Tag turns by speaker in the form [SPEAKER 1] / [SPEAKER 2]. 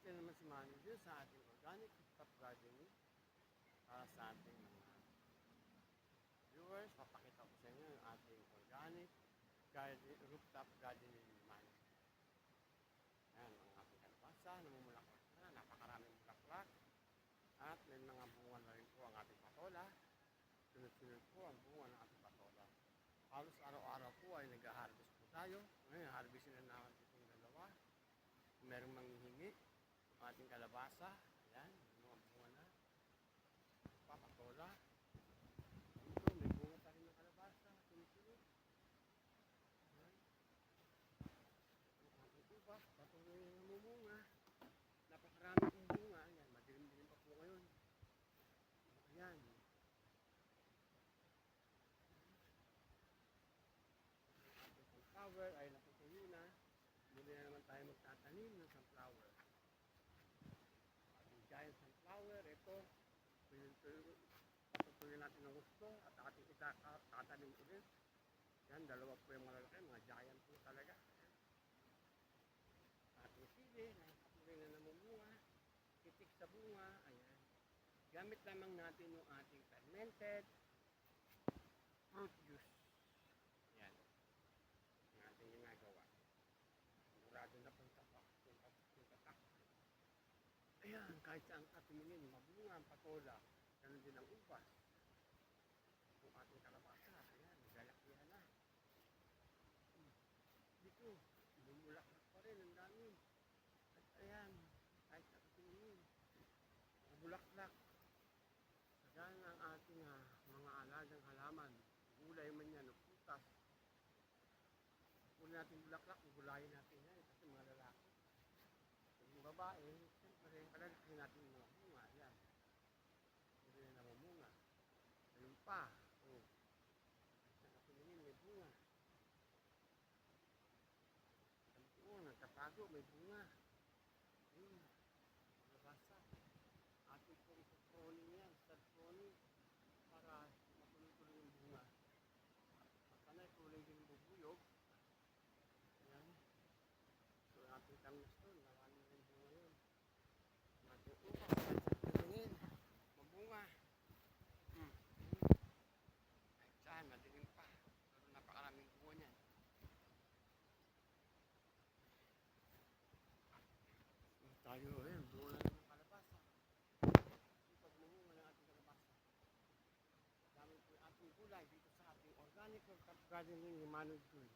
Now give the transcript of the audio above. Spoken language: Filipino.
[SPEAKER 1] Nandito naman si Manager sa ating organic rooftop gardening para sa ating mga viewers. Papakita ko sa inyo yung ating organic rooftop gardening ni Manager. Ayan, ang ating kalabasa, namumulaklak na, napakaraming bulaklak. At may mga bunga na rin po ang ating patola. Sunod-sunod po ang bunga ng ating patola. Halos araw-araw po ay nag-harvest po tayo. Ngayon, harvestin na naman itong dalawa. Merong manghihingi ang ating kalabasa. Ayan, mga bunga na. Papatola. Dito, may bunga pa rin ng kalabasa. Sunod-sunod. Ayan. Ang ating ubas, patuloy na namumunga. Napakarami kong bunga. Ayan, madilim-dilim pa po ngayon. Ayan. Sunflower ay natutuyo na. Muli na naman tayo magtatanim ng sunflower. Ating giant sunflower, ito. Patutuyo natin ng gusto at ating itatanim ulit. Yan, dalawa po yung malalaki, mga giant po talaga. Ating sili, patuloy na namumunga. Titik sa bunga, ayan. Gamit lamang natin yung ating fermented fruit juice. Yan. Ang ating ginagawa. Sigurado na pong tatak. Ayan, kahit saan ka tumingin, mabunga ang patola. Ganun din ang ubas. Kung ating kalabasa, ayan, nagalakihan na. Dito, bumulaklak pa rin, ang dami. At ayan, kahit saan ka tumingin, bulaklak. Kagaya ang ating mga alagang halaman. Gulay man yan, o putas. Kung natin bulaklak, gulayin natin yan kasi mga lalaki. Yung babae, siyempre, palalaki natin yung mga bunga. Ayan. Hindi na namumunga. Ayun pa. Oh. Nakatingin, may bunga. Oo, nagkatago, may bunga. Ayun. Nabasa. Atin pong proning yan, stud proning. Para matuloy-tuloy yung bunga. Sana ituloy din yung bubuyog. Ayan. So, ating tamis doon. Marami rin bunga yun. Ating upas. Tingin. Mabunga. Ay, saan? Madilim pa. Pero napakaraming bunga niyan. Tayo, ayan. Bunga na ng kalabasa. Pag mamunga ng ating kalabasa. Dami po yung ating gulay dito sa ating organic rooftop gardening ni Manager.